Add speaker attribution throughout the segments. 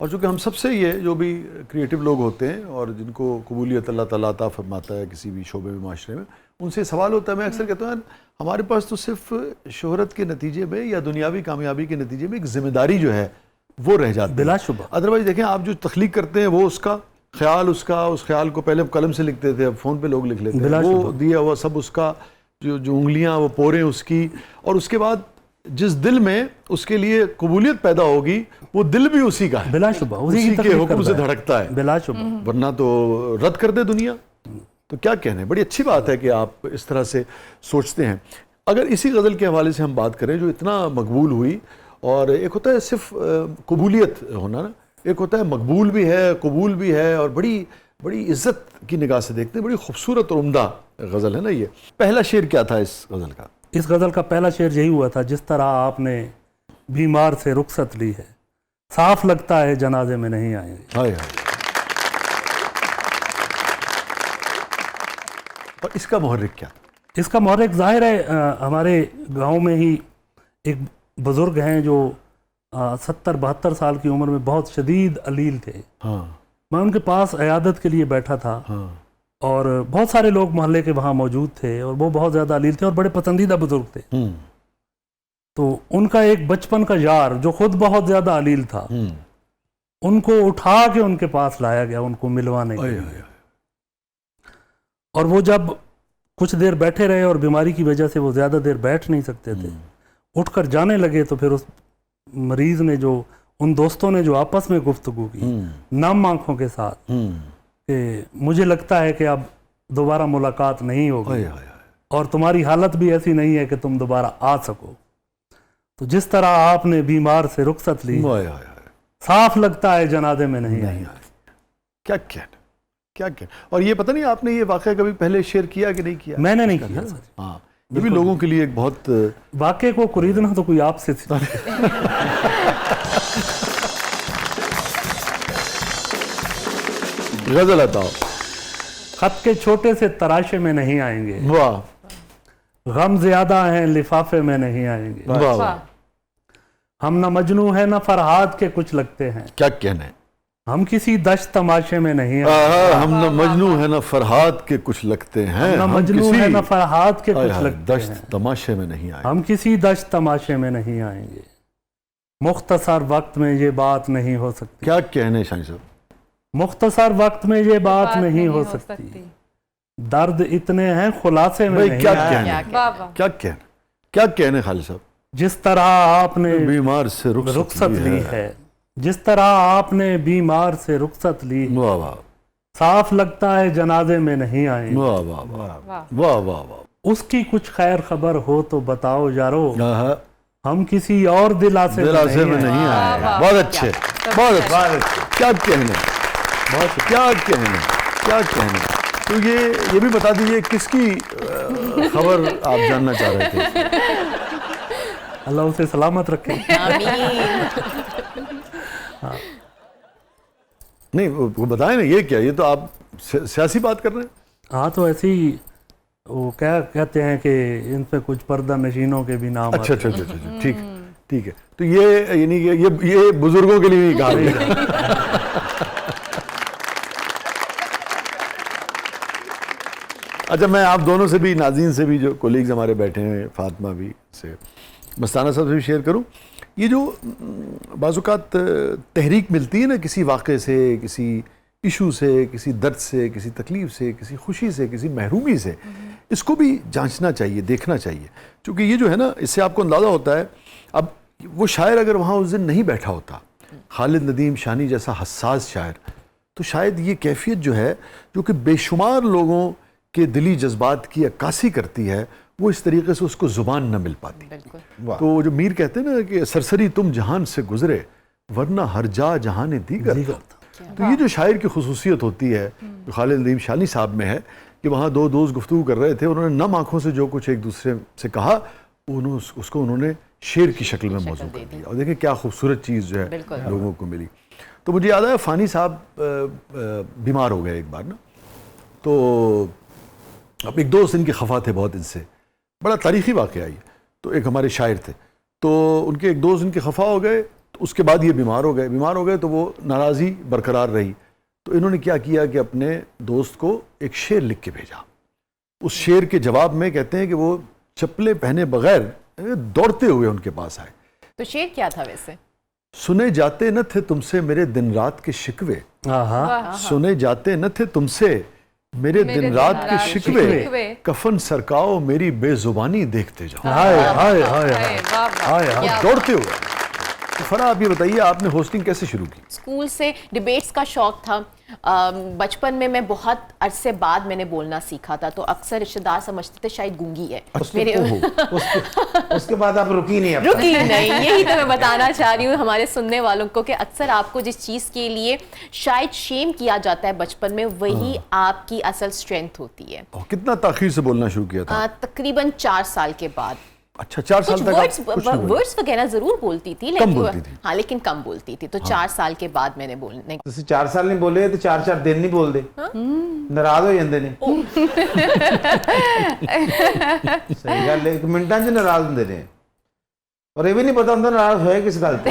Speaker 1: اور چونکہ ہم سب سے یہ جو بھی کریٹو لوگ ہوتے ہیں اور جن کو قبولیت اللہ تعالیٰ عطا فرماتا ہے کسی بھی شعبے میں معاشرے میں, ان سے سوال ہوتا ہے, میں اکثر کہتا ہوں ہمارے پاس تو صرف شہرت کے نتیجے میں یا دنیاوی کامیابی کے نتیجے میں ایک ذمہ داری جو ہے وہ رہ جاتی ہے.
Speaker 2: بلا شبہ.
Speaker 1: ادروائز دیکھیں آپ جو تخلیق کرتے ہیں وہ اس کا خیال, اس خیال کو پہلے قلم سے لکھتے تھے, اب فون پہ لوگ لکھ لیتے ہیں, وہ دیا ہوا سب اس کا جو انگلیاں وہ پوریں اس کی, اور اس کے بعد جس دل میں اس کے لیے قبولیت پیدا ہوگی وہ دل بھی اسی کا ہے,
Speaker 2: بلا شبہ
Speaker 1: اسی کے حکم سے دھڑکتا ہے,
Speaker 2: بلا شبہ,
Speaker 1: ورنہ تو رد کر دے دنیا. تو کیا کہنے, بڑی اچھی بات ہے کہ آپ اس طرح سے سوچتے ہیں. اگر اسی غزل کے حوالے سے ہم بات کریں جو اتنا مقبول ہوئی, اور ایک ہوتا ہے صرف قبولیت ہونا نا, ایک ہوتا ہے مقبول بھی ہے, قبول بھی ہے, اور بڑی عزت کی نگاہ سے دیکھتے ہیں. بڑی خوبصورت اور عمدہ غزل ہے نا یہ. پہلا شعر کیا تھا اس غزل کا؟
Speaker 2: اس غزل کا پہلا شعر یہی ہوا تھا, جس طرح آپ نے بیمار سے رخصت لی ہے, صاف لگتا ہے جنازے میں نہیں آئیں گے.
Speaker 1: ہائے ہائے. اور اس کا محرک کیا؟
Speaker 2: اس کا محرک ظاہر ہے ہمارے گاؤں میں ہی ایک بزرگ ہیں جو 70-72 سال کی عمر میں بہت شدید علیل تھے.
Speaker 1: ہاں,
Speaker 2: میں ان کے پاس عیادت کے لیے بیٹھا تھا,
Speaker 1: ہاں,
Speaker 2: اور بہت سارے لوگ محلے کے وہاں موجود تھے, اور وہ بہت زیادہ علیل تھے اور بڑے پسندیدہ بزرگ تھے. تو ان کا ایک بچپن کا یار جو خود بہت زیادہ علیل تھا, ان کو اٹھا کے ان کے پاس لایا گیا ان کو ملوانے کے لیے. اور وہ جب کچھ دیر بیٹھے رہے اور بیماری کی وجہ سے وہ زیادہ دیر بیٹھ نہیں سکتے تھے, اٹھ کر جانے لگے, تو پھر اس مریض نے جو ان دوستوں نے جو آپس میں گفتگو کی نم آنکھوں کے ساتھ کہ مجھے لگتا ہے کہ اب دوبارہ ملاقات نہیں ہوگی اور تمہاری حالت بھی ایسی نہیں ہے کہ تم دوبارہ آ سکو, تو جس طرح آپ نے بیمار سے رخصت لی صاف لگتا ہے جنازے میں نہیں آئی.
Speaker 1: کیا کہنا, کیا کہنا. اور یہ پتہ نہیں آپ نے یہ واقعہ کبھی پہلے شیئر کیا کہ نہیں کیا؟
Speaker 2: میں نے نہیں کیا.
Speaker 1: ہاں, یہ بھی لوگوں کے لیے ایک بہت
Speaker 2: واقعے کو خریدنا تو کوئی آپ سے
Speaker 1: غزل عطا.
Speaker 2: خط کے چھوٹے سے تراشے میں نہیں آئیں گے,
Speaker 1: واہ,
Speaker 2: غم زیادہ ہیں لفافے میں نہیں آئیں گے,
Speaker 1: واہ واہ,
Speaker 2: ہم نہ مجنو ہیں نہ فرہاد کے کچھ لگتے ہیں,
Speaker 1: کیا کہنا ہے.
Speaker 2: ہم کسی دشت تماشے میں نہیں آئیں گے,
Speaker 1: ہم نہ مجنو ہیں نہ فرہاد کے کچھ لگتے ہیں,
Speaker 2: نہ مجنو ہیں نہ فرہاد کے کچھ لگتے
Speaker 1: دشت
Speaker 2: ہیں,
Speaker 1: تماشے میں نہیں آئے,
Speaker 2: ہم کسی دشت تماشے میں نہیں آئیں گے. مختصر وقت میں یہ بات نہیں ہو سکتی.
Speaker 1: کیا کہنے شاہین صاحب,
Speaker 2: مختصر وقت میں یہ بات نہیں ہو سکتی, درد اتنے ہیں خلاصے میں نہیں.
Speaker 1: کیا کہنے, کیا کہنے, کیا کہنے خالد صاحب.
Speaker 2: جس طرح آپ نے
Speaker 1: بیمار سے
Speaker 2: رخصت لی ہے, جس طرح آپ نے بیمار سے رخصت لی,
Speaker 1: واہ واہ,
Speaker 2: صاف لگتا ہے جنازے میں نہیں آئیں.
Speaker 1: واہ واہ واہ واہ واہ واہ.
Speaker 2: اس کی کچھ خیر خبر ہو تو بتاؤ یارو,
Speaker 1: ہاں,
Speaker 2: ہم کسی اور دلاسے
Speaker 1: میں نہیں آئے. بہت اچھے, بہت اچھے. کیا کہنے, بہت کیا کہنے, کیا کہنے. تو یہ بھی بتا دیجئے کس کی خبر آپ جاننا چاہ رہے تھے.
Speaker 2: اللہ اسے سلامت رکھے.
Speaker 1: نہیں وہ بتائیں نا, یہ کیا, یہ تو آپ سیاسی بات کر رہے ہیں.
Speaker 2: ہاں تو ایسے ہی وہ کیا کہتے ہیں کہ ان پہ کچھ پردہ نشینوں کے بھی نام.
Speaker 1: اچھا اچھا اچھا, ٹھیک ٹھیک ہے. تو یہ یعنی کہ یہ بزرگوں کے لیے نہیں کہا گیا. اچھا, میں آپ دونوں سے بھی, ناظرین سے بھی, جو کولیگز ہمارے بیٹھے ہیں, فاطمہ بھی سے, مستانہ صاحب سے بھی شیئر کروں. یہ جو بعض اوقات تحریک ملتی ہے نا کسی واقعے سے, کسی ایشو سے, کسی درد سے, کسی تکلیف سے, کسی خوشی سے, کسی محرومی سے, اس کو بھی جانچنا چاہیے, دیکھنا چاہیے. چونکہ یہ جو ہے نا, اس سے آپ کو اندازہ ہوتا ہے. اب وہ شاعر اگر وہاں اس دن نہیں بیٹھا ہوتا, خالد ندیم شانی جیسا حساس شاعر, تو شاید یہ کیفیت جو ہے, جو کہ بے شمار لوگوں کے دلی جذبات کی عکاسی کرتی ہے, وہ اس طریقے سے اس کو زبان نہ مل پاتی. تو جو میر کہتے ہیں نا کہ سرسری تم جہان سے گزرے ورنہ ہر جا جہان دیگر. تو یہ جو شاعر کی خصوصیت ہوتی ہے جو خالد ندیم شانی صاحب میں ہے, کہ وہاں دو دوست گفتگو کر رہے تھے, انہوں نے نم آنکھوں سے جو کچھ ایک دوسرے سے کہا, اس کو انہوں نے شعر کی شکل میں موضوع کر دیا. اور دیکھیں کیا خوبصورت چیز جو ہے لوگوں کو ملی. تو مجھے یاد آیا, فانی صاحب بیمار ہو گئے ایک بار نا, تو اب ایک دوست ان کے خفا تھے بہت ان سے, بڑا تاریخی واقعہ یہ. تو ایک ہمارے شاعر تھے, تو ان کے ایک دوست ان کے خفا ہو گئے, تو اس کے بعد یہ بیمار ہو گئے تو وہ ناراضی برقرار رہی. تو انہوں نے کیا کیا کہ اپنے دوست کو ایک شعر لکھ کے بھیجا. اس شعر کے جواب میں کہتے ہیں کہ وہ چپلیں پہنے بغیر دوڑتے ہوئے ان کے پاس آئے.
Speaker 3: تو شعر کیا تھا ویسے؟
Speaker 1: سنے جاتے نہ تھے تم سے میرے دن رات کے شکوے, سنے جاتے نہ تھے تم سے میرے دن رات کے شکوے, کفن سرکاؤ میری بے زبانی دیکھتے جاؤ. دوڑتے ہوئے. فرح آپ یہ بتائیے آپ نے ہوسٹنگ کیسے شروع کی؟
Speaker 3: اسکول سے ڈیبیٹس کا شوق تھا. بچپن میں میں بہت عرصے بعد میں نے بولنا سیکھا تھا, تو اکثر رشتہ دار سمجھتے تھے شاید گونگی ہے.
Speaker 4: اس کے بعد آپ رکی نہیں.
Speaker 3: یہی تو میں بتانا چاہ رہی ہوں ہمارے سننے والوں کو کہ اکثر آپ کو جس چیز کے لیے شاید شیم کیا جاتا ہے بچپن میں, وہی آپ کی اصل اسٹرینتھ ہوتی ہے.
Speaker 1: کتنا تاخیر سے بولنا شروع کیا تھا؟
Speaker 3: تقریباً 4 سال کے بعد.
Speaker 1: اچھا 4 سال تک
Speaker 3: ورڈز وغیرہ ضرور بولتی تھی, ہاں لیکن کم بولتی تھی. تو 4 سال کے بعد میں نے بولنے.
Speaker 4: ਤੁਸੀਂ 4 ਸਾਲ ਨਹੀਂ ਬੋਲੇ ਤੇ 4 ਦਿਨ ਨਹੀਂ ਬੋਲਦੇ, ਨਾਰਾਜ਼ ਹੋ ਜਾਂਦੇ ਨੇ. ਸਹੀ ਗੱਲ ਹੈ, 1 ਮਿੰਟਾਂ 'ਚ ਨਾਰਾਜ਼ ਹੁੰਦੇ ਨੇ, ਔਰ ਇਹ ਵੀ ਨਹੀਂ ਪਤਾ ਹੁੰਦਾ ਨਾਰਾਜ਼ ਹੋਏ ਕਿਸ ਗੱਲ ਤੇ.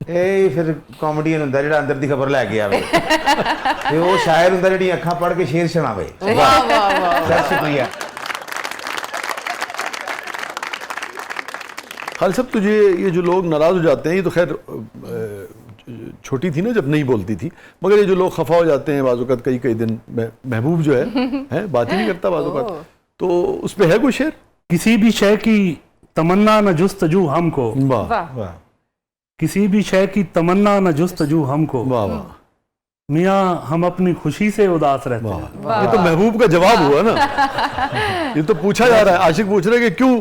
Speaker 4: ਇਹ ਫਿਰ ਕਾਮੇਡੀਅਨ ਹੁੰਦਾ ਜਿਹੜਾ ਅੰਦਰ ਦੀ ਖਬਰ ਲੈ ਕੇ ਆਵੇ, ਤੇ ਉਹ ਸ਼ਾਇਰ ਹੁੰਦਾ ਜਿਹੜੀ ਅੱਖਾਂ ਪੜ੍ਹ ਕੇ ਸ਼ੇਰ ਸੁਣਾਵੇ.
Speaker 3: ਵਾਹ ਵਾਹ ਵਾਹ,
Speaker 4: ਬਹੁਤ ਸ਼ੁਕریہ.
Speaker 1: خالد صاحب تجھے یہ جو لوگ ناراض ہو جاتے ہیں, یہ تو خیر چھوٹی تھی نا جب نہیں بولتی تھی, مگر یہ جو لوگ خفا ہو جاتے ہیں بعض اوقات کئی دن, محبوب جو ہے بات ہی نہیں کرتا بعض اوقات, تو اس پہ ہے کوئی شعر؟
Speaker 2: کسی بھی شے کی تمنا نہ جستجو ہم کو,
Speaker 4: ਵਾਹ.
Speaker 2: کسی بھی شے کی تمنا نہ جستجو ہم کو,
Speaker 1: واہ واہ,
Speaker 2: میاں ہم اپنی خوشی سے اداس رہتے ہیں.
Speaker 1: یہ تو محبوب کا جواب ہوا نا. یہ تو پوچھا جا رہا ہے, عاشق پوچھ رہے کہ کیوں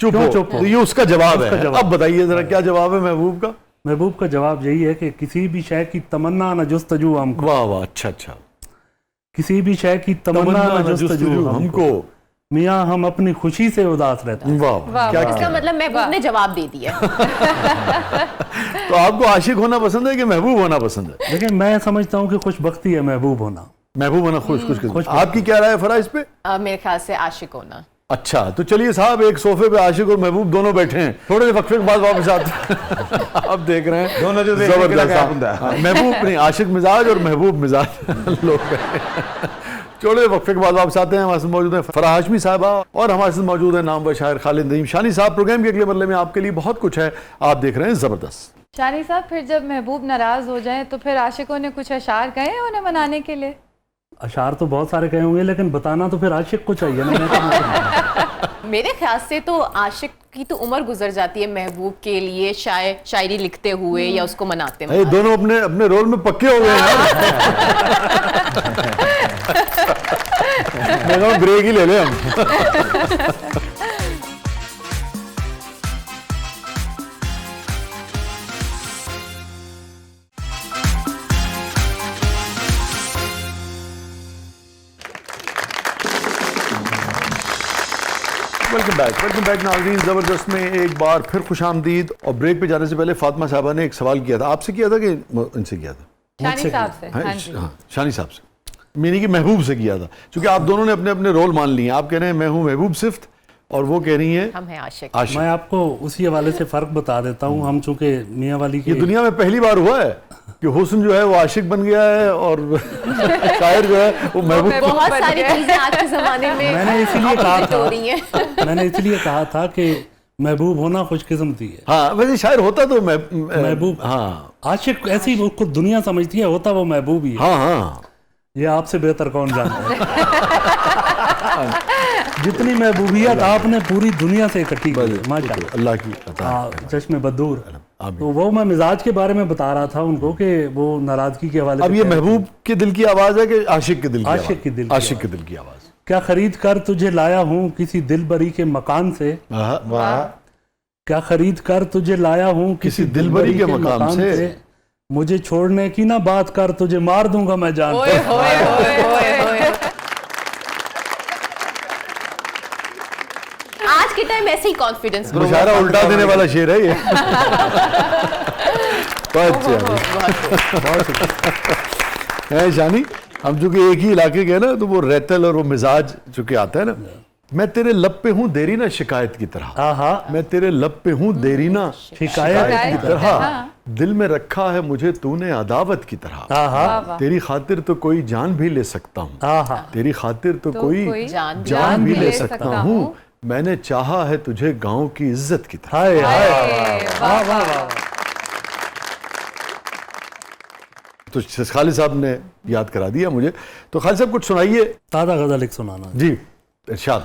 Speaker 1: چپ ہو, یہ اس کا جواب ہے. اب بتائیے ذرا کیا جواب ہے محبوب کا؟
Speaker 2: محبوب کا جواب یہی ہے کہ کسی بھی شے کی تمنا نہ جستجو ہم کو.
Speaker 1: واہ واہ, اچھا اچھا.
Speaker 2: کسی بھی شے کی تمنا نہ جستجو
Speaker 1: ہم کو,
Speaker 2: میاں ہم اپنی خوشی سے اداس رہتے ہیں.
Speaker 1: واہ, کیا
Speaker 3: اس کا مطلب محبوب نے جواب دے دیا.
Speaker 1: تو آپ کو عاشق ہونا پسند ہے کہ محبوب ہونا پسند ہے؟
Speaker 2: لیکن میں سمجھتا ہوں کہ خوش بختی ہے محبوب ہونا.
Speaker 1: محبوب ہونا خوش آپ کی کیا رائے ہے فرح اس پہ؟
Speaker 3: میرے خیال سے عاشق ہونا.
Speaker 1: اچھا, تو چلیے صاحب ایک صوفے پہ عاشق اور محبوب دونوں بیٹھے ہیں, تھوڑے سے وقفے کے بعد واپس آتے ہیں. آپ دیکھ رہے ہیں
Speaker 4: دونوں جو
Speaker 1: محبوب نہیں, عاشق مزاج اور محبوب مزاج لوگ ہیں. چھوڑے وقفے کے بعد واپس آتے ہیں. ہمارے ساتھ موجود ہیں فرح ہاشمی صاحبہ, اور ہمارے ساتھ موجود ہیں نامور شاعر خالد نعیم شانی صاحب. پروگرام کے اگلے مرحلے میں آپ کے لیے بہت کچھ ہے, آپ دیکھ رہے ہیں زبردست.
Speaker 5: شانی صاحب, پھر جب محبوب ناراض ہو جائیں تو پھر عاشقوں نے کچھ اشعار کہے ہیں انہیں منانے کے لیے؟
Speaker 2: اشعار تو بہت سارے کہے ہوں گے, لیکن بتانا تو پھر عاشق کو چاہیے نا.
Speaker 3: میرے خیال سے تو عاشق کی تو عمر گزر جاتی ہے محبوب کے لیے شاعری لکھتے ہوئے یا اس کو مناتے ہوئے.
Speaker 1: دونوں اپنے رول میں پکے ہو گئے ہیں. میں کہوں بریک ہی لے لیں ہم. ویلکم بیک ناظرین. زبردست میں ایک بار پھر خوش آمدید. اور بریک پہ جانے سے پہلے فاطمہ صاحبہ نے ایک سوال کیا تھا, آپ سے کیا تھا کہ ان سے کیا تھا؟
Speaker 5: شانی صاحب سے.
Speaker 1: ہاں, شانی صاحب سے, میں نے کہ محبوب سے کیا تھا, چونکہ آپ دونوں نے اپنے اپنے رول مان لیے ہیں. آپ کہہ رہے ہیں میں ہوں محبوب صفت, اور وہ کہہ رہی ہیں
Speaker 3: ہم ہیں عاشق.
Speaker 2: میں آپ کو اسی حوالے سے فرق بتا دیتا ہوں. ہم چونکہ میاں والی کی,
Speaker 1: یہ دنیا میں پہلی بار ہوا ہے کہ حسن جو ہے وہ عاشق بن گیا ہے اور شاعر جو ہے وہ محبوب.
Speaker 3: بہت ساری چیزیں آج کے زمانے میں
Speaker 2: میں نے اسی لیے کہا تھا,
Speaker 3: ہو رہی ہیں.
Speaker 2: میں نے اس لیے کہا تھا کہ محبوب ہونا خوش قسمتی ہے.
Speaker 1: ہاں ویسے شاعر ہوتا تو
Speaker 2: محبوب,
Speaker 1: ہاں
Speaker 2: عاشق ایسی اس کو دنیا سمجھتی ہے, ہوتا وہ محبوب ہی ہے.
Speaker 1: ہاں ہاں,
Speaker 2: یہ آپ سے بہتر کون جانتا ہے. جتنی محبوبیت آپ نے پوری دنیا سے اکٹھی کی ماشاءاللہ,
Speaker 1: اللہ کی عطا,
Speaker 2: چشم بدور. تو وہ میں مزاج کے بارے میں بتا رہا تھا ان کو کہ وہ ناراضگی کے حوالے سے.
Speaker 1: اب یہ محبوب کے دل کی آواز ہے کہ عاشق کے دل کی؟
Speaker 2: عاشق کے دل,
Speaker 1: عاشق کے دل کی آواز.
Speaker 2: کیا خرید کر تجھے لایا ہوں کسی دل بری کے مکان سے, کیا خرید کر تجھے لایا ہوں کسی دل بری کے مقام سے, مجھے چھوڑنے کی نہ بات کر تجھے مار دوں گا میں جان پہ.
Speaker 3: آج کے ٹائم ایسے ہی کانفیڈنس
Speaker 1: مشاعرہ الٹا دینے والا شعر ہے یہ. بہت اچھا ہے شانی. ہم چونکہ ایک ہی علاقے کے نا تو وہ ریتل اور وہ مزاج چونکہ آتا ہے نا. میں تیرے لب پہ ہوں دیرینہ شکایت کی طرح,
Speaker 2: آہا
Speaker 1: میں تیرے لب پہ ہوں دیرینہ
Speaker 2: شکایت
Speaker 1: کی طرح, دل میں رکھا ہے مجھے تو نے عداوت کی طرح,
Speaker 2: آہا
Speaker 1: تیری خاطر تو کوئی جان بھی لے سکتا ہوں,
Speaker 2: آہا
Speaker 1: تیری خاطر تو کوئی
Speaker 3: جان
Speaker 1: جان بھی لے سکتا ہوں, میں نے چاہا ہے تجھے گاؤں کی عزت کی طرح.
Speaker 2: ہائے ہائے واہ واہ واہ.
Speaker 1: تو خالد صاحب نے یاد کرا دیا مجھے. تو خالد صاحب کچھ سنائیے.
Speaker 2: تازہ غزل ایک سنانا.
Speaker 1: جی ارشاد.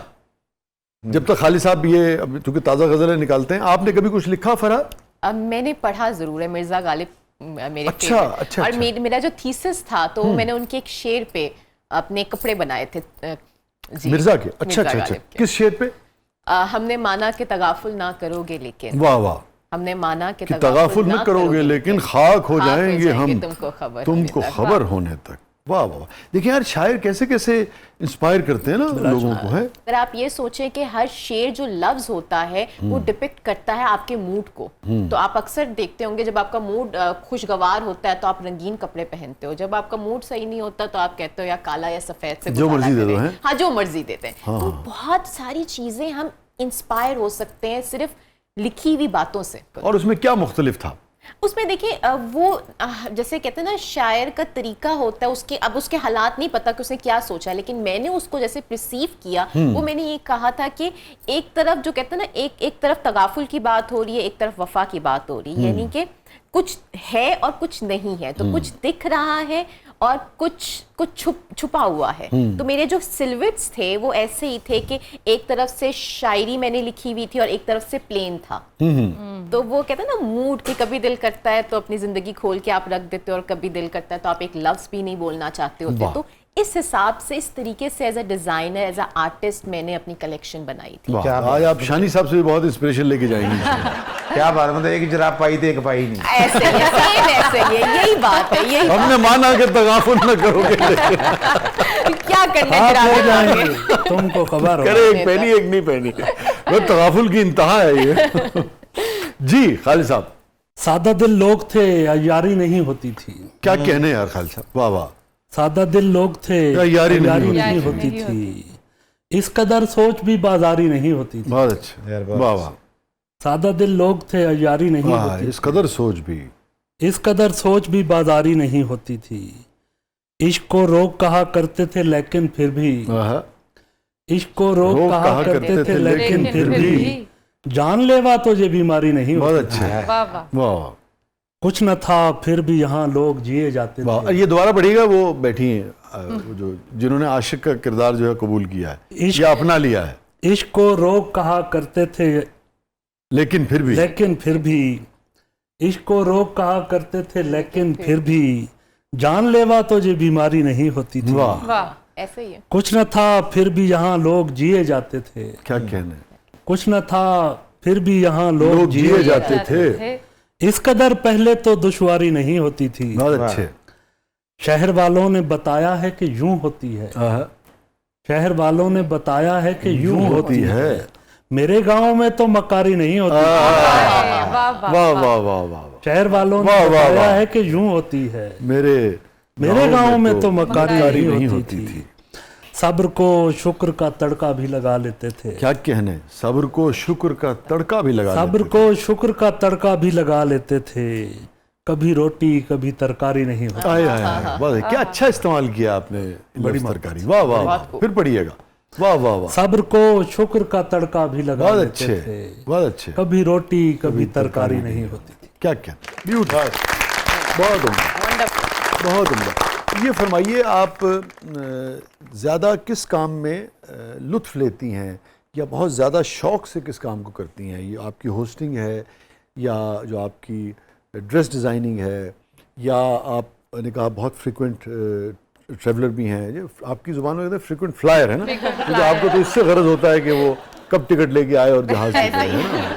Speaker 1: جب تک خالد صاحب یہ چونکہ تازہ غزلیں نکالتے ہیں, آپ نے کبھی کچھ لکھا فرا؟
Speaker 3: میں نے پڑھا ضرور ہے, مرزا غالب میرے
Speaker 1: اچھا
Speaker 3: favorite.
Speaker 1: اچھا
Speaker 3: اور
Speaker 1: اچھا.
Speaker 3: میرا جو تھیسس تھا تو میں نے ان کے ایک شعر پہ اپنے کپڑے بنائے تھے. جی
Speaker 1: مرزا کے اچھا
Speaker 3: مرزا
Speaker 1: اچھا اچھا.
Speaker 3: غالب کے.
Speaker 1: کس شعر پہ؟
Speaker 3: ہم نے مانا کہ تغافل نہ کرو گے لیکن,
Speaker 1: واہ واہ.
Speaker 3: ہم نے مانا کہ
Speaker 1: کہ تغافل نہ کرو گے لیکن خاک ہو جائیں گے ہم تم کو خبر ہونے تک. واہ واہ. دیکھیں یار شاعر کیسے کیسے انسپائر کرتے ہیں نا لوگوں کو. ہے
Speaker 3: اگر آپ یہ سوچیں کہ ہر شعر جو لفظ ہوتا ہے وہ ڈپکٹ کرتا ہے آپ کے موڈ کو, تو آپ اکثر دیکھتے ہوں گے جب آپ کا موڈ خوشگوار ہوتا ہے تو آپ رنگین کپڑے پہنتے ہو, جب آپ کا موڈ صحیح نہیں ہوتا تو آپ کہتے ہو یا کالا یا سفید سے
Speaker 1: جو مرضی دے دو.
Speaker 3: ہاں جو مرضی دیتے ہیں. تو بہت ساری چیزیں ہم انسپائر ہو سکتے ہیں صرف لکھی ہوئی باتوں سے.
Speaker 1: اور اس میں کیا مختلف تھا؟
Speaker 3: اس میں دیکھیں وہ جیسے کہتے ہیں نا شاعر کا طریقہ ہوتا ہے, اس کے اب اس کے حالات نہیں پتا کہ اس نے کیا سوچا, لیکن میں نے اس کو جیسے پرسیو کیا وہ میں نے یہ کہا تھا کہ ایک طرف جو کہتے ہیں نا ایک طرف تغافل کی بات ہو رہی ہے, ایک طرف وفا کی بات ہو رہی ہے, یعنی کہ کچھ ہے اور کچھ نہیں ہے, تو کچھ دکھ رہا ہے اور کچھ چھپا ہوا ہے. تو میرے جو سلوٹس تھے وہ ایسے ہی تھے کہ ایک طرف سے شاعری میں نے لکھی ہوئی تھی اور ایک طرف سے پلین تھا. تو وہ کہتے ہیں نا موڈ کہ کبھی دل کرتا ہے تو اپنی زندگی کھول کے آپ رکھ دیتے ہو, اور کبھی دل کرتا ہے تو آپ ایک لفظ بھی نہیں بولنا چاہتے ہوتے. تو اس حساب سے اس طریقے سے as a designer as a artist میں نے اپنی کلیکشن بنائی تھی.
Speaker 1: آج آپ شانی صاحب سے بھی بہت انسپریشن لے کے جائیں گی.
Speaker 4: کیا بات, مطلب ایک جراب پائی تھی ایک پائی نہیں.
Speaker 3: ایسے ہی سیم ایسے ہی یہی بات ہے. یہی
Speaker 1: ہم نے مانا کہ تغافل نہ کرو گے
Speaker 3: کیا کرنا
Speaker 2: ہو
Speaker 3: ہے
Speaker 2: جائیں گے تم کو خبر ہو.
Speaker 1: کرے ایک پہنی ایک نہیں پہنی. وہ تغافل کی انتہا ہے یہ. جی خالد صاحب.
Speaker 2: سادہ دل لوگ تھے یاری نہیں ہوتی تھی.
Speaker 1: کیا کہنے یار خالد صاحب. واہ واہ.
Speaker 2: سادہ دل لوگ تھے
Speaker 1: یاری
Speaker 2: نہیں ہوتی تھی, اس قدر سوچ بھی بازاری نہیں ہوتی تھی.
Speaker 1: بہت اچھا. واہ واہ.
Speaker 2: سادہ دل لوگ تھے یاری نہیں ہوتی,
Speaker 1: اس قدر سوچ بھی,
Speaker 2: اس قدر سوچ بھی بازاری نہیں ہوتی تھی. عشق کو روک کہا کرتے تھے لیکن پھر بھی, عشق کو روک کہا کرتے تھے لیکن پھر بھی, جان لیوا تو یہ بیماری نہیں ہوتی.
Speaker 1: بہت اچھا. واہ.
Speaker 2: کچھ نہ تھا پھر بھی یہاں لوگ جیے جاتے تھے.
Speaker 1: یہ دوبارہ پڑھیے گا. وہ بیٹھی ہیں جو جنہوں نے عاشق کا کردار جو ہے قبول کیا ہے یا اپنا لیا ہے.
Speaker 2: عشق کو روک کہا کرتے تھے
Speaker 1: لیکن پھر بھی, عشق کو روک کہا کرتے تھے لیکن پھر بھی, جان لیوا تو یہ بیماری نہیں ہوتی تھی.
Speaker 3: ایسے ہی ہے.
Speaker 2: کچھ نہ تھا پھر بھی یہاں لوگ جیے جاتے تھے.
Speaker 1: کیا کہنے.
Speaker 2: کچھ نہ تھا پھر بھی یہاں لوگ
Speaker 1: جیے جاتے تھے.
Speaker 2: اس قدر پہلے تو دشواری نہیں ہوتی تھی.
Speaker 1: بہت اچھے.
Speaker 2: شہر والوں نے بتایا ہے کہ یوں ہوتی ہے. شہر والوں نے بتایا ہے کہ یوں ہوتی ہے. میرے گاؤں میں تو مکاری نہیں ہوتی.
Speaker 1: واہ واہ واہ واہ.
Speaker 2: شہر والوں نے بتایا ہے کہ یوں ہوتی ہے. میرے گاؤں میں تو مکاری نہیں ہوتی تھی. صبر کو شکر کا تڑکا بھی لگا لیتے تھے.
Speaker 1: کیا کہنے. صبر کو شکر کا تڑکا بھی لگا.
Speaker 2: صبر کو شکر کا تڑکا بھی لگا لیتے تھے. کبھی روٹی کبھی ترکاری نہیں ہوتی.
Speaker 1: کیا اچھا استعمال کیا آپ نے بڑی ترکاری. واہ واہ. پھر پڑھیے گا. واہ واہ واہ.
Speaker 2: صبر کو شکر کا تڑکا بھی لگا لیتے تھے.
Speaker 1: بہت اچھے.
Speaker 2: کبھی روٹی کبھی ترکاری نہیں ہوتی تھی.
Speaker 1: کیا کیا. بہت عمدہ. بہت عمدہ. یہ فرمائیے آپ زیادہ کس کام میں لطف لیتی ہیں یا بہت زیادہ شوق سے کس کام کو کرتی ہیں؟ یہ آپ کی ہوسٹنگ ہے یا جو آپ کی ڈریس ڈیزائننگ ہے, یا آپ نے کہا بہت فریکوینٹ ٹریولر بھی ہیں. آپ کی زبان میں کہتے ہیں فریکوینٹ فلائر ہے نا, کیونکہ آپ کو تو اس سے غرض ہوتا ہے کہ وہ کب ٹکٹ لے کے آئے اور جہاز لے کے آئے.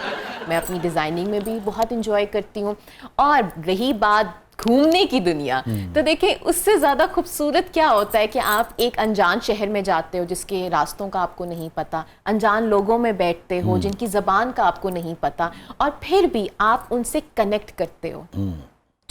Speaker 3: میں اپنی ڈیزائننگ میں بھی بہت انجوائے کرتی ہوں. اور رہی بات گھومنے کی دنیا, تو دیکھیں اس سے زیادہ خوبصورت کیا ہوتا ہے کہ آپ ایک انجان شہر میں جاتے ہو جس کے راستوں کا آپ کو نہیں پتا, انجان لوگوں میں بیٹھتے ہو جن کی زبان کا آپ کو نہیں پتا, اور پھر بھی آپ ان سے کنیکٹ کرتے ہو.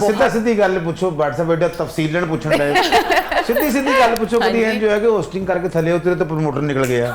Speaker 4: ਸਿੱਧਾ ਸਿੱਧੀ ਗੱਲ ਪੁੱਛੋ, WhatsApp ਬੇਟਾ ਤਫਸੀਲ ਨਾਲ ਪੁੱਛਣ ਦਾ ਸਿੱਧੀ ਸਿੱਧੀ ਗੱਲ ਪੁੱਛੋ। ਕਦੀ ਐਂ ਜੋ ਹੈ ਕਿ ਹੋਸਟਿੰਗ ਕਰਕੇ ਥੱਲੇ ਉਤਰੇ ਤਾਂ ਪ੍ਰਮੋਟਰ ਨਿਕਲ ਗਿਆ।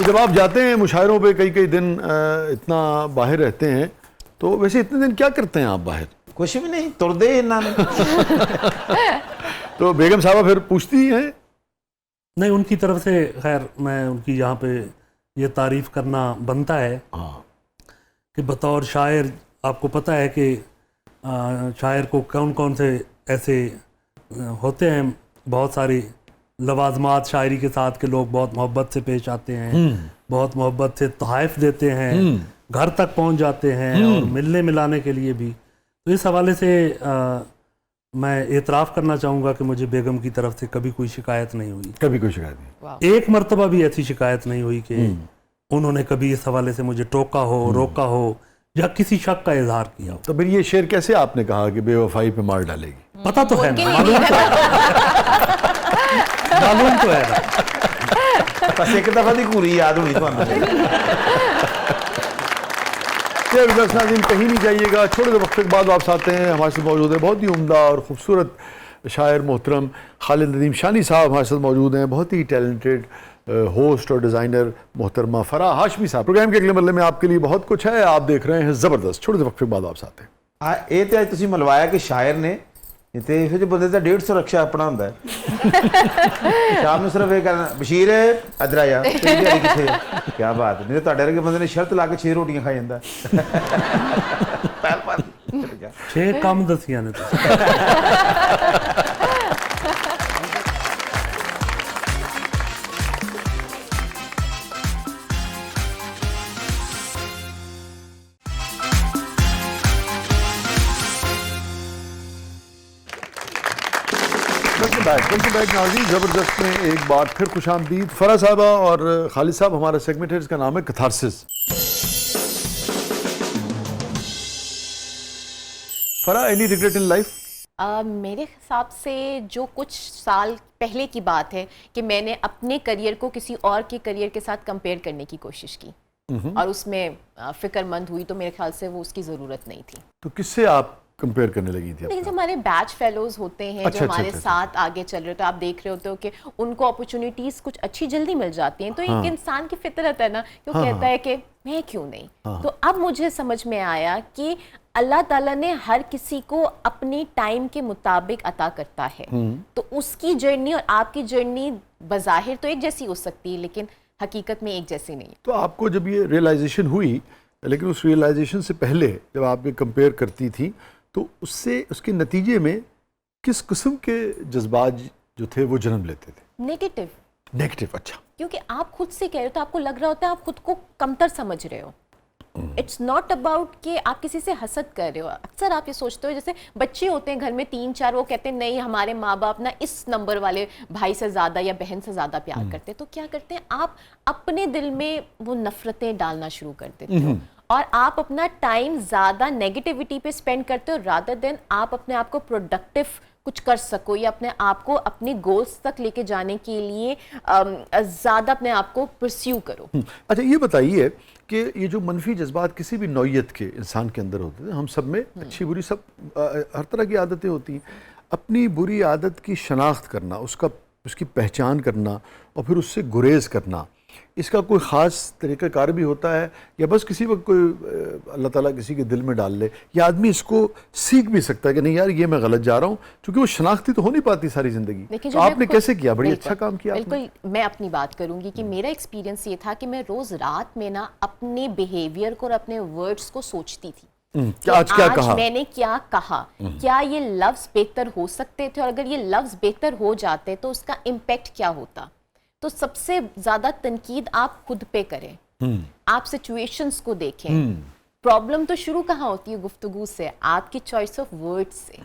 Speaker 1: کہ جب آپ جاتے ہیں مشاعروں پہ کئی کئی دن اتنا باہر رہتے ہیں تو ویسے اتنے دن کیا کرتے ہیں آپ باہر؟
Speaker 4: کچھ بھی نہیں، تردے انہوں نے.
Speaker 1: تو بیگم صاحبہ پھر پوچھتی ہیں؟
Speaker 2: نہیں، ان کی طرف سے خیر میں ان کی یہاں پہ یہ تعریف کرنا بنتا ہے کہ بطور شاعر آپ کو پتہ ہے کہ شاعر کو کون کون سے ایسے ہوتے ہیں، بہت ساری لوازمات شاعری کے ساتھ کہ لوگ بہت محبت سے پیش آتے ہیں، بہت محبت سے تحائف دیتے ہیں، گھر تک پہنچ جاتے ہیں اور ملنے ملانے کے لیے بھی. تو اس حوالے سے میں اعتراف کرنا چاہوں گا کہ مجھے بیگم کی طرف سے کبھی کوئی شکایت نہیں ہوئی.
Speaker 1: کبھی کوئی شکایت نہیں؟
Speaker 2: ایک مرتبہ بھی ایسی شکایت نہیں ہوئی کہ انہوں نے کبھی اس حوالے سے مجھے ٹوکا ہو، روکا ہو یا کسی شک کا اظہار کیا ہو.
Speaker 1: تو پھر یہ شعر کیسے آپ نے کہا کہ بے وفائی پہ مار ڈالے گی؟
Speaker 2: پتہ تو ہے نا، معلوم تو ہے، معلوم تو ہے نا.
Speaker 4: بس ایک دفعہ دی کوری یاد ہوئی تو
Speaker 1: بس ناظرین کہیں نہیں جائیے گا، چھوڑے وقت کے بعد واپس آتے ہیں. ہمارے ساتھ موجود ہیں بہت ہی عمدہ اور خوبصورت شاعر محترم خالد ندیم شانی صاحب ہمارے ساتھ موجود ہیں، بہت ہی ٹیلنٹڈ ہوسٹ اور ڈیزائنر محترمہ فرح ہاشمی صاحب. پروگرام کے اگلے مرحلے میں آپ کے لیے بہت کچھ ہے، آپ دیکھ رہے ہیں زبردست. چھوڑے وقت کے بعد واپس آتے ہیں.
Speaker 4: یہ تو اج تسی ملوایا کہ شاعر نے تے یہ جو بندے کا 150 رکشا اپنا ہوندا ہے، شام میں صرف یہ کہنا بشیر ادھر آیا کیا بات ہے. نہیں تو تہاڈے ورگے بندے نے شرط لا کے 6 روٹیاں کھا جاندا ہے.
Speaker 2: 6 کم دسیاں نے.
Speaker 1: ویلکم بیک ناظرین، زبردست میں ایک بار پھر خوش آمدید. فرح صاحبہ اور خالد صاحب، ہمارا سیگمنٹ ہے اس کا نام ہے catharsis. Farah, any regret in life?
Speaker 3: میرے حساب سے جو کچھ سال پہلے کی بات ہے کہ میں نے اپنے کریئر کو کسی اور کے کریئر کے ساتھ کمپیئر کرنے کی کوشش کی اور اس میں فکر مند ہوئی، تو میرے خیال سے وہ اس کی ضرورت نہیں تھی.
Speaker 1: تو کس سے آپ کمپیئر کرنے لگی تھی؟
Speaker 3: لیکن جو ہمارے بیچ فیلوز ہوتے ہیں جو ہمارے ساتھ آگے چل رہے ہوتے ہیں، آپ دیکھ رہے ہوتے ہو کہ ان کو اپرچونیٹیز کچھ اچھی جلدی مل جاتی ہیں، تو ایک انسان کی فطرت ہے نا کہ وہ کہتا ہے کہ میں کیوں نہیں. تو اب مجھے سمجھ میں آیا کہ اللہ تعالیٰ نے ہر کسی کو اپنی ٹائم کے مطابق عطا کرتا ہے، تو اس کی جرنی اور آپ کی جرنی بظاہر تو ایک جیسی ہو سکتی ہے لیکن حقیقت میں ایک جیسی نہیں.
Speaker 1: تو آپ کو جب یہ ریئلائزیشن ہوئی، لیکن اس ریئلائزیشن سے پہلے جب آپ یہ کمپیئر کرتی تھی تو اس سے اس کے نتیجے میں کس قسم کے جذبات جو تھے وہ جنم لیتے تھے؟ نیگیٹو. اچھا،
Speaker 3: کیونکہ آپ خود سے کہہ رہے ہو تو آپ کو لگ رہا ہوتا ہے آپ خود کو کمتر سمجھ رہے ہو. اٹس ناٹ اباؤٹ کہ آپ کسی سے حسد کر رہے ہو. اکثر آپ یہ سوچتے ہو جیسے بچے ہوتے ہیں گھر میں 3-4، وہ کہتے ہیں نہیں ہمارے ماں باپ نا اس نمبر والے بھائی سے زیادہ یا بہن سے زیادہ پیار کرتے ہیں. تو کیا کرتے ہیں آپ اپنے دل میں وہ نفرتیں ڈالنا شروع کر دیتے ہو اور آپ اپنا ٹائم زیادہ نیگیٹیوٹی پہ اسپینڈ کرتے ہو رادر دین آپ اپنے آپ کو پروڈکٹیو کچھ کر سکو یا اپنے آپ کو اپنے گولز تک لے کے جانے کے لیے زیادہ اپنے آپ کو پرسیو کرو.
Speaker 1: اچھا یہ بتائیے کہ یہ جو منفی جذبات کسی بھی نوعیت کے انسان کے اندر ہوتے ہیں، ہم سب میں اچھی بری سب ہر طرح کی عادتیں ہوتی ہیں، اپنی بری عادت کی شناخت کرنا، اس کی پہچان کرنا اور پھر اس سے گریز کرنا، اس کا کوئی خاص طریقہ کار بھی ہوتا ہے یا بس کسی وقت کوئی اللہ تعالیٰ کسی کے دل میں ڈال لے، یا آدمی اس کو سیکھ بھی سکتا ہے کہ نہیں یار یہ میں غلط جا رہا ہوں، چونکہ وہ شناختی تو ہو نہیں پاتی ساری زندگی. تو آپ نے کیسے کیا؟ بڑی اچھا کام کیا.
Speaker 3: بالکل میں اپنی بات کروں گی کہ میرا ایکسپیرینس یہ تھا کہ میں روز رات میں نا اپنے بیہیویئر کو اور اپنے ورڈز کو سوچتی تھی کہ آج میں نے کیا کہا، کیا یہ لفظ بہتر ہو سکتے تھے، اور اگر یہ لفظ بہتر ہو جاتے تو اس کا امپیکٹ کیا ہوتا. تو سب سے زیادہ تنقید آپ خود پہ کریں، آپ سچویشنز کو دیکھیں. پرابلم تو شروع کہاں ہوتی ہے؟ گفتگو سے، آپ کی چوائس آف ورڈ سے.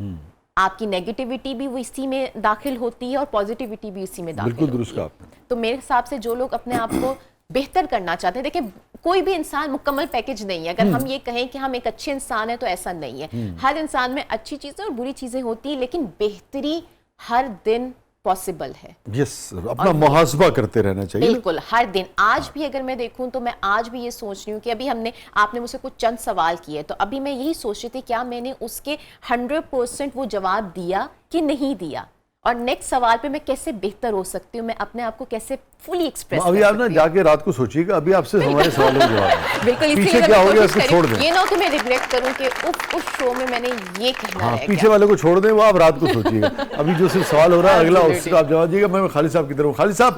Speaker 3: آپ کی نیگیٹیوٹی بھی وہ اسی میں داخل ہوتی ہے اور پازیٹیوٹی بھی اسی میں داخل ہوتی ہے. بالکل درست کہا. تو میرے حساب سے جو لوگ اپنے آپ کو بہتر کرنا چاہتے ہیں، دیکھیں کوئی بھی انسان مکمل پیکج نہیں ہے. اگر ہم یہ کہیں کہ ہم ایک اچھے انسان ہیں تو ایسا نہیں ہے. ہر انسان میں اچھی چیزیں اور بری چیزیں ہوتی ہیں، لیکن بہتری ہر دن پاسبل ہے.
Speaker 1: یس، اپنا محاسبہ کرتے رہنا چاہیے.
Speaker 3: بالکل ہر دن. آج بھی اگر میں دیکھوں تو میں آج بھی یہ سوچ رہی ہوں کہ ابھی آپ نے مجھ سے کچھ چند سوال کیے، تو ابھی میں یہی سوچ رہی تھی کیا میں نے اس کے 100% وہ جواب دیا کہ نہیں دیا. اور نیکسٹ سوال پہ میں کیسے بہتر ہو سکتی ہوں, میں اپنے آپ کو کیسے فلی ایکسپریس
Speaker 1: ابھی آپ نا جا کے رات کو سوچیے گا, ابھی آپ سے ہمارے سوالوں کے جواب ہیں.
Speaker 3: بالکل, اس
Speaker 1: پیچھے
Speaker 3: لیے
Speaker 1: کیا ہو
Speaker 3: میں
Speaker 1: گیا
Speaker 3: کوشش
Speaker 1: اس کو چھوڑ دیں.
Speaker 3: یہ نہ ہو کہ میں ریگریٹ کروں کہ اس شو میں میں نے یہ کہنا
Speaker 1: ہاں,
Speaker 3: ہے.
Speaker 1: پیچھے والے کو چھوڑ دیں, وہ آپ رات کو سوچیے گا. ابھی جو صرف سوال ہو رہا ہے اگلا اس کا آپ جواب دیجیے گا. میں خالد صاحب کی طرف. خالد صاحب,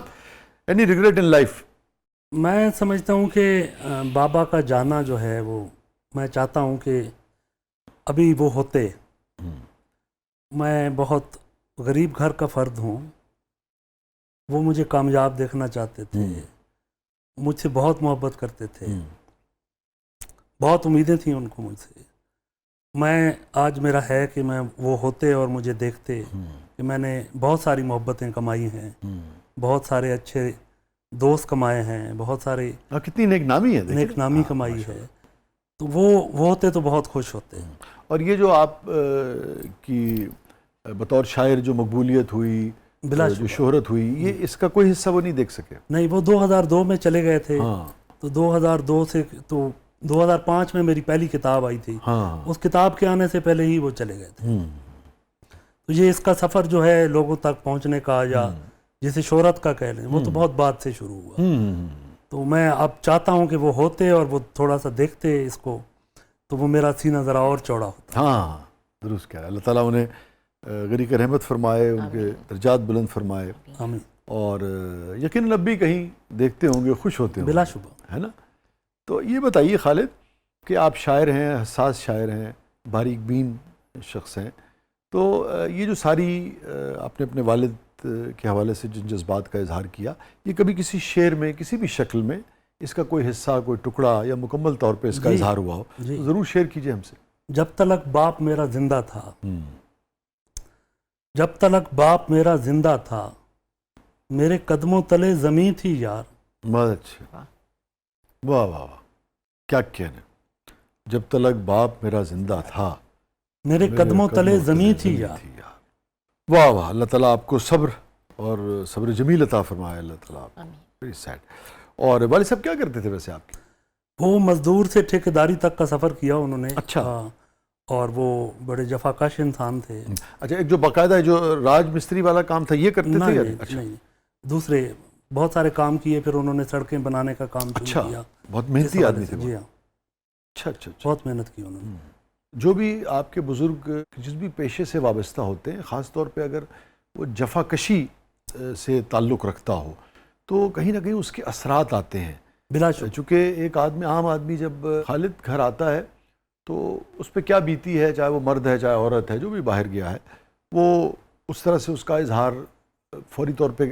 Speaker 1: اینی ریگریٹ ان لائف؟
Speaker 2: میں سمجھتا ہوں کہ بابا کا جانا جو ہے وہ میں چاہتا ہوں کہ ابھی وہ ہوتے. میں بہت غریب گھر کا فرد ہوں, وہ مجھے کامیاب دیکھنا چاہتے تھے, مجھ سے بہت محبت کرتے تھے, بہت امیدیں تھیں ان کو مجھ سے. میں آج میرا ہے کہ میں وہ ہوتے اور مجھے دیکھتے کہ میں نے بہت ساری محبتیں کمائی ہیں, بہت سارے اچھے دوست کمائے ہیں, بہت سارے
Speaker 1: کتنی نیک نامی ہے,
Speaker 2: نیک نامی کمائی ہے, تو وہ ہوتے تو بہت خوش ہوتے.
Speaker 1: اور یہ جو آپ کی بطور شاعر جو مقبولیت ہوئی, جو شہرت ہوئی, یہ اس کا کوئی حصہ وہ نہیں دیکھ سکے؟
Speaker 2: نہیں, وہ 2002 میں چلے گئے تھے, تو 2002 سے تو 2005 میں میری پہلی کتاب آئی تھی, اس کتاب کے آنے سے پہلے ہی وہ چلے گئے تھے. تو یہ اس کا سفر جو ہے لوگوں تک پہنچنے کا, یا جسے شہرت کا کہہ لیں, وہ تو بہت بعد سے شروع ہوا. تو میں اب چاہتا ہوں کہ وہ ہوتے اور وہ تھوڑا سا دیکھتے اس کو, تو وہ میرا سینہ ذرا اور چوڑا ہوتا.
Speaker 1: ہاں, درست کہہ رہا ہے. اللہ تعالیٰ انہیں غریق رحمت فرمائے, ان کے درجات بلند فرمائے,
Speaker 2: آمین.
Speaker 1: اور یقیناً اب بھی کہیں دیکھتے ہوں گے, خوش ہوتے ہوں گے,
Speaker 2: بلا شبہ,
Speaker 1: ہے نا. تو یہ بتائیے خالد کہ آپ شاعر ہیں, حساس شاعر ہیں, باریک بین شخص ہیں, تو یہ جو ساری آپ نے اپنے والد کے حوالے سے جن جذبات کا اظہار کیا, یہ کبھی کسی شعر میں, کسی بھی شکل میں اس کا کوئی حصہ, کوئی ٹکڑا یا مکمل طور پہ اس کا اظہار ہوا ہو, تو ضرور شیئر کیجئے ہم سے.
Speaker 2: جب تلک باپ میرا زندہ تھا, جب تلک باپ میرا زندہ تھا, میرے قدموں تلے زمین تھی یار.
Speaker 1: بہت اچھا, واہ واہ واہ, کیا کہنے. جب تلک باپ میرا زندہ تھا,
Speaker 2: میرے قدموں تلے زمین تھی یار.
Speaker 1: واہ واہ, اللہ تعالیٰ آپ کو صبر اور صبر جمیل عطا فرمائے. اللہ تعالیٰ ویری سیڈ. اور والد صاحب کیا کرتے تھے ویسے آپ کے؟
Speaker 2: وہ مزدور سے ٹھیکیداری تک کا سفر کیا انہوں نے.
Speaker 1: اچھا.
Speaker 2: اور وہ بڑے جفاکش انسان تھے.
Speaker 1: اچھا, ایک جو باقاعدہ جو راج مستری والا کام تھا یہ کرتے تھے؟
Speaker 2: نہیں, دوسرے بہت سارے کام کیے, پھر انہوں نے سڑکیں بنانے کا کام شروع کیا.
Speaker 1: بہت محنتی آدمی تھے.
Speaker 2: جی ہاں,
Speaker 1: اچھا اچھا,
Speaker 2: بہت محنت کی انہوں نے.
Speaker 1: جو بھی آپ کے بزرگ جس بھی پیشے سے وابستہ ہوتے ہیں, خاص طور پہ اگر وہ جفاکشی سے تعلق رکھتا ہو, تو کہیں نہ کہیں اس کے اثرات آتے ہیں.
Speaker 2: بلا شبہ,
Speaker 1: چونکہ ایک آدمی, عام آدمی جب خالد گھر آتا ہے تو اس پہ کیا بیتی ہے, چاہے وہ مرد ہے چاہے عورت ہے, جو بھی باہر گیا ہے, وہ اس طرح سے اس کا اظہار فوری طور پہ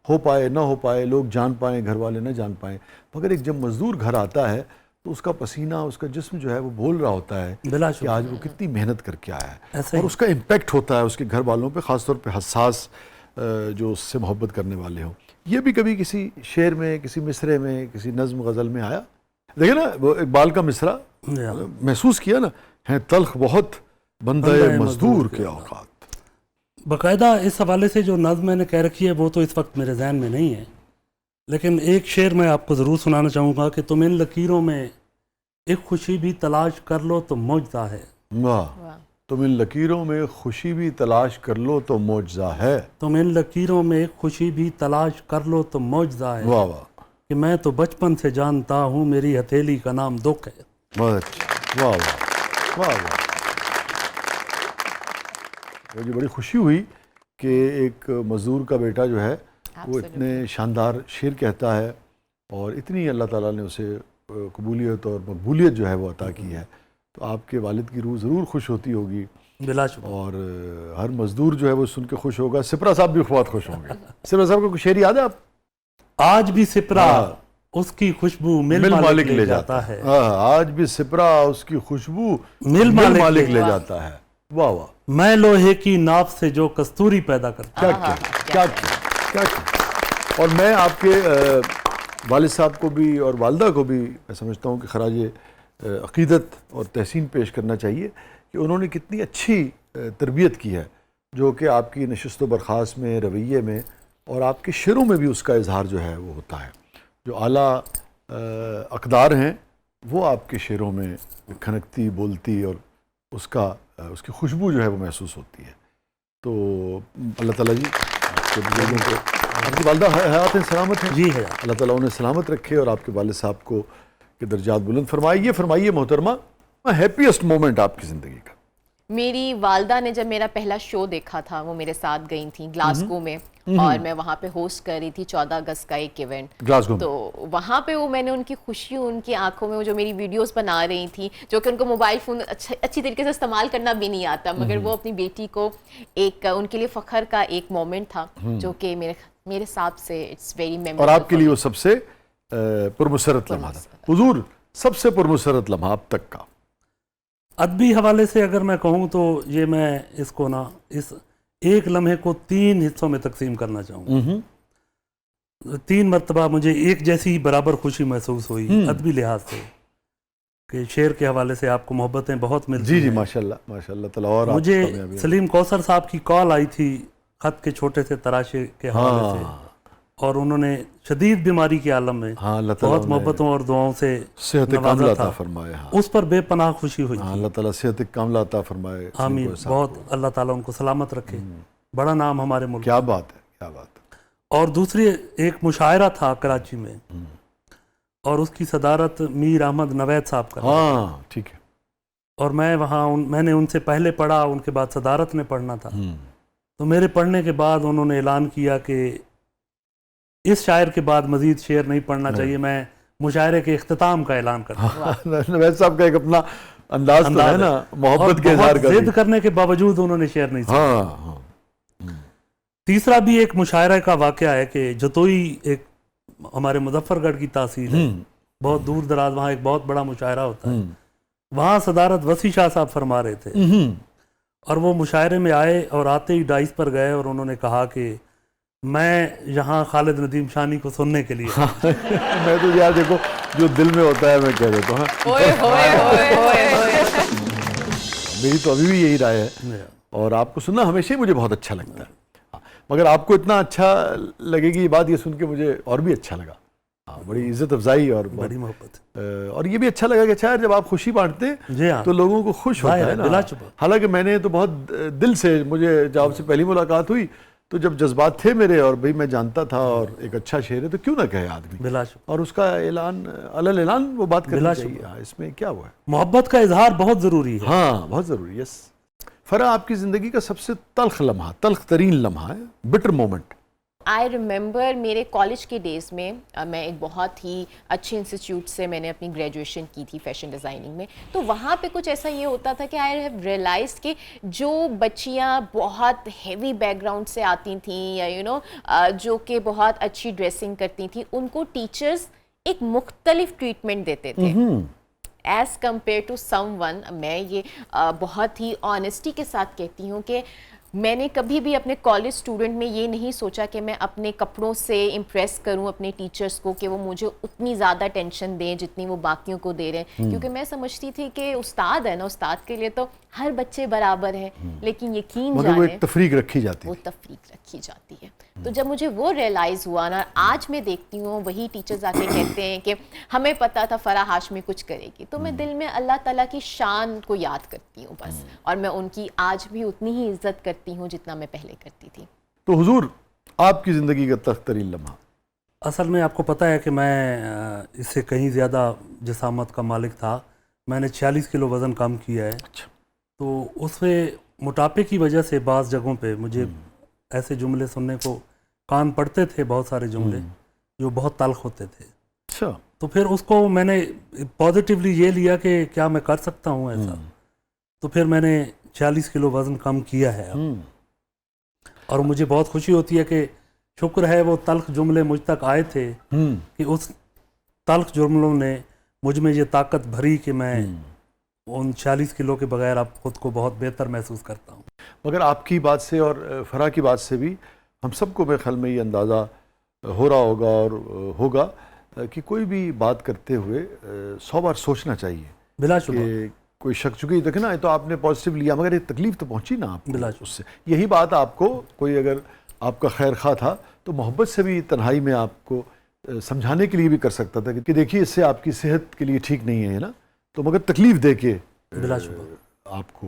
Speaker 1: ہو پائے نہ ہو پائے, لوگ جان پائیں, گھر والے نہ جان پائیں, مگر ایک جب مزدور گھر آتا ہے تو اس کا پسینہ, اس کا جسم جو ہے وہ بول رہا ہوتا ہے کہ آج وہ کتنی محنت کر کے آیا ہے, اور اس کا امپیکٹ ہوتا ہے اس کے گھر والوں پہ, خاص طور پہ حساس جو اس سے محبت کرنے والے ہوں. یہ بھی کبھی کسی شعر میں, کسی مصرے میں, کسی نظم غزل میں آیا؟ دیکھیں نا, وہ اقبال کا مصرع محسوس کیا نا, ہیں تلخ بہت بندہ مزدور کے اوقات.
Speaker 2: باقاعدہ اس حوالے سے جو نظم میں نے کہہ رکھی ہے وہ تو اس وقت میرے ذہن میں نہیں ہے, لیکن ایک شعر میں آپ کو ضرور سنانا چاہوں گا کہ تم ان لکیروں میں ایک خوشی بھی تلاش کر لو تو معجزہ ہے.
Speaker 1: واہ, تم ان لکیروں میں خوشی بھی تلاش کر لو تو معجزہ ہے.
Speaker 2: تم ان لکیروں میں ایک خوشی بھی تلاش کر لو تو معجزہ ہے.
Speaker 1: واہ واہ,
Speaker 2: کہ میں تو بچپن سے جانتا ہوں میری ہتھیلی کا نام دکھ ہے.
Speaker 1: بہت اچھا, واہ واہ واہ واہ. مجھے بڑی خوشی ہوئی کہ ایک مزدور کا بیٹا جو ہے وہ اتنے شاندار شعر کہتا ہے, اور اتنی اللہ تعالیٰ نے اسے قبولیت اور مقبولیت جو ہے وہ عطا کی ہے. تو آپ کے والد کی روح ضرور خوش ہوتی ہوگی,
Speaker 2: بلا شبہ,
Speaker 1: اور ہر مزدور جو ہے وہ سن کے خوش ہوگا. سپرا صاحب بھی بہت خوش ہوں گے. سپرا صاحب کو کوئی شعر یاد ہے آپ؟
Speaker 2: آج بھی سپرا اس کی خوشبو مل مالک لے جاتا ہے.
Speaker 1: آج بھی سپرا اس کی خوشبو
Speaker 2: مل
Speaker 1: مالک لے جاتا ہے. واہ واہ,
Speaker 2: میں لوہے کی ناپ سے جو کستوری پیدا کرتا.
Speaker 1: کیا. اور میں آپ کے والد صاحب کو بھی اور والدہ کو بھی میں سمجھتا ہوں کہ خراج عقیدت اور تحسین پیش کرنا چاہیے کہ انہوں نے کتنی اچھی تربیت کی ہے, جو کہ آپ کی نشست و برخاست میں, رویے میں, اور آپ کے شعروں میں بھی اس کا اظہار جو ہے وہ ہوتا ہے. جو اعلیٰ اقدار ہیں وہ آپ کے شعروں میں کھنکتی, بولتی, اور اس کی خوشبو جو ہے وہ محسوس ہوتی ہے. تو اللہ تعالیٰ جی آپ کے بزرگوں کو، آپ کی والدہ حیات سلامت ہیں؟
Speaker 2: جی ہے.
Speaker 1: اللہ تعالیٰ انہیں سلامت رکھے اور آپ کے والد صاحب کو کے درجات بلند فرمائے. یہ فرمائیے محترمہ، ہیپیسٹ مومنٹ آپ کی زندگی کا.
Speaker 3: میری والدہ نے جب میرا پہلا شو دیکھا تھا، وہ میرے ساتھ گئی تھیں گلاسگو میں، اور میں وہاں پہ ہوسٹ کر رہی تھی 14 اگست کا ایک ایونٹ.
Speaker 1: گلاسگو میں.
Speaker 3: تو وہاں پہ وہ میں نے ان کی خوشی، ان کی آنکھوں میں وہ جو میری ویڈیوز بنا رہی تھی، جو کہ ان کو موبائل فون اچھی طریقے سے استعمال کرنا بھی نہیں آتا، مگر وہ اپنی بیٹی کو ایک ان کے لیے فخر کا ایک مومنٹ تھا جو کہ میرے حساب سے اٹس ویری میموریبل.
Speaker 1: اور آپ کے لیے وہ سب سے پرمسرت لمحہ تھا. حضور سب سے پرمسرت لمحہ اب تک کا؟
Speaker 2: ادبی حوالے سے اگر میں کہوں تو یہ میں اس کو نا اس ایک لمحے کو 3 حصوں میں تقسیم کرنا چاہوں گا. 3 مرتبہ مجھے ایک جیسی برابر خوشی محسوس ہوئی ادبی لحاظ سے، کہ شعر کے حوالے سے آپ کو محبتیں بہت ملتی
Speaker 1: جی
Speaker 2: ہیں.
Speaker 1: ماشاءاللہ ماشاءاللہ تعالیٰ. اور
Speaker 2: مجھے سلیم کوثر صاحب کی کال آئی تھی خط کے چھوٹے سے تراشے کے حوالے سے، اور انہوں نے شدید بیماری کے عالم میں
Speaker 1: اللہ تعالیٰ
Speaker 2: بہت محبتوں اور دعاؤں سے
Speaker 1: صحت
Speaker 2: نوازا
Speaker 1: کاملہ
Speaker 2: تھا.
Speaker 1: عطا فرمائے.
Speaker 2: اس پر بے پناہ خوشی ہوئی.
Speaker 1: اللہ تعالیٰ صحت کاملہ عطا فرمائے.
Speaker 2: آمین. بہت اللہ تعالیٰ ان کو سلامت رکھے. بڑا نام ہمارے ملک.
Speaker 1: کیا بات ہے، کیا بات ہے.
Speaker 2: اور دوسری ایک مشاعرہ تھا کراچی میں، اور اس کی صدارت میر احمد نوید صاحب کا.
Speaker 1: ہاں ٹھیک ہے.
Speaker 2: اور میں وہاں میں نے ان سے پہلے پڑھا، ان کے بعد صدارت نے پڑھنا تھا. تو میرے پڑھنے کے بعد انہوں نے اعلان کیا کہ اس شاعر کے بعد مزید شعر نہیں پڑھنا چاہیے. میں مشاعرے کے اختتام کا اعلان کرتا ہوں.
Speaker 1: نوید صاحب کا ایک اپنا انداز تو ہے نا محبت کے اظہار کا.
Speaker 2: ضد کرنے کے باوجود انہوں نے شعر نہیں سنا.
Speaker 1: ہاں.
Speaker 2: تیسرا بھی ایک مشاعرہ کا واقعہ ہے کہ جتوئی ایک ہمارے مظفر گڑھ کی تحصیل ہے، بہت دور دراز، وہاں ایک بہت بڑا مشاعرہ ہوتا ہے. وہاں صدارت وسیع شاہ صاحب فرما رہے تھے، اور وہ مشاعرے میں آئے اور آتے ہی ڈائس پر گئے اور انہوں نے کہا کہ میں یہاں خالد ندیم شانی کو سننے کے لیے.
Speaker 1: میں تو یار دیکھو جو دل میں ہوتا ہے میں کہہ دیتا ہوں. میری تو ابھی بھی یہی رائے ہے، اور آپ کو سننا ہمیشہ ہی مجھے بہت اچھا لگتا ہے. مگر آپ کو اتنا اچھا لگے گی یہ بات یہ سن کے مجھے اور بھی اچھا لگا. بڑی عزت افزائی اور
Speaker 2: بڑی محبت.
Speaker 1: اور یہ بھی اچھا لگا کہ اچھا جب آپ خوشی بانٹتے ہیں تو لوگوں کو خوش ہوتا ہے نا. حالانکہ میں نے تو بہت دل سے، مجھے جب آپ سے پہلی ملاقات ہوئی تو جب جذبات تھے میرے، اور بھئی میں جانتا تھا اور ایک اچھا شعر ہے تو کیوں نہ کہے آدمی.
Speaker 2: بلا شبہ.
Speaker 1: اور اس کا اعلان علل اعلان وہ بات کرنا چاہیے. اس میں کیا ہوا ہے؟
Speaker 2: محبت کا اظہار بہت ضروری ہے.
Speaker 1: ہاں بہت ضروری. یس. فرا آپ کی زندگی کا سب سے تلخ لمحہ، تلخ ترین لمحہ ہے، بٹر مومنٹ.
Speaker 3: آئی ریممبر میرے کالج کے ڈیز میں، میں ایک بہت ہی اچھے انسٹیٹیوٹ سے میں نے اپنی گریجویشن کی تھی فیشن ڈیزائننگ میں. تو وہاں پہ کچھ ایسا یہ ہوتا تھا کہ آئی ہیو ریئلائزڈ کہ جو بچیاں بہت ہیوی بیک گراؤنڈ سے آتی تھیں، یا جو کہ بہت اچھی ڈریسنگ کرتی تھیں، ان کو ٹیچرز ایک مختلف ٹریٹمنٹ دیتے تھے as compare to someone. میں یہ بہت ہی آنیسٹی کے ساتھ کہتی ہوں کہ میں نے کبھی بھی اپنے کالج اسٹوڈنٹ میں یہ نہیں سوچا کہ میں اپنے کپڑوں سے امپریس کروں اپنے ٹیچرز کو، کہ وہ مجھے اتنی زیادہ ٹینشن دیں جتنی وہ باقیوں کو دے رہے ہیں. کیونکہ میں سمجھتی تھی کہ استاد ہے نا، استاد کے لیے تو ہر بچے برابر ہیں. لیکن یقین جانیں
Speaker 1: وہ ایک تفریق رکھی جاتی ہے.
Speaker 3: وہ تفریق رکھی جاتی ہے. تو جب مجھے وہ ریئلائز ہوا نا، آج میں دیکھتی ہوں وہی ٹیچرز آ کے کہتے ہیں کہ ہمیں پتا تھا فرح ہاشمی کچھ کرے گی، تو میں دل میں اللہ تعالیٰ کی شان کو یاد کرتی ہوں بس. اور میں ان کی آج بھی اتنی ہی عزت کرتی ہوں جتنا میں پہلے کرتی تھی.
Speaker 1: تو حضور آپ کی زندگی کا تلخ ترین لمحہ؟
Speaker 2: اصل میں آپ کو پتہ ہے کہ میں اس سے کہیں زیادہ جسامت کا مالک تھا. میں نے 46 کلو وزن کم کیا ہے. تو اس میں موٹاپے کی وجہ سے بعض جگہوں پہ مجھے ایسے جملے سننے کو کان پڑتے تھے، بہت سارے جملے جو بہت تلخ ہوتے تھے.
Speaker 1: اچھا.
Speaker 2: تو پھر اس کو میں نے پازیٹیولی یہ لیا کہ کیا میں کر سکتا ہوں ایسا. تو پھر میں نے 46 کلو وزن کم کیا ہے اب. اور مجھے بہت خوشی ہوتی ہے کہ شکر ہے وہ تلخ جملے مجھ تک آئے تھے کہ اس تلخ جملوں نے مجھ میں یہ طاقت بھری کہ میں ان 46 کلو کے بغیر اب خود کو بہت بہتر محسوس کرتا ہوں. مگر
Speaker 1: آپ کی بات سے اور فرح کی بات سے بھی ہم سب کو میرے خیال میں یہ اندازہ ہو رہا ہوگا اور ہوگا کہ کوئی بھی بات کرتے ہوئے 100 بار سوچنا چاہیے.
Speaker 2: بلا شبہ.
Speaker 1: کہ کوئی شک چکے دیکھیں نا، تو آپ نے پازیٹیو لیا مگر ایک تکلیف تو پہنچی نا آپ کو اس سے. یہی بات آپ کو کوئی اگر آپ کا خیر خواہ تھا تو محبت سے بھی تنہائی میں آپ کو سمجھانے کے لیے بھی کر سکتا تھا کہ دیکھیے اس سے آپ کی صحت کے لیے ٹھیک نہیں ہے نا، تو مگر تکلیف دے کے آپ کو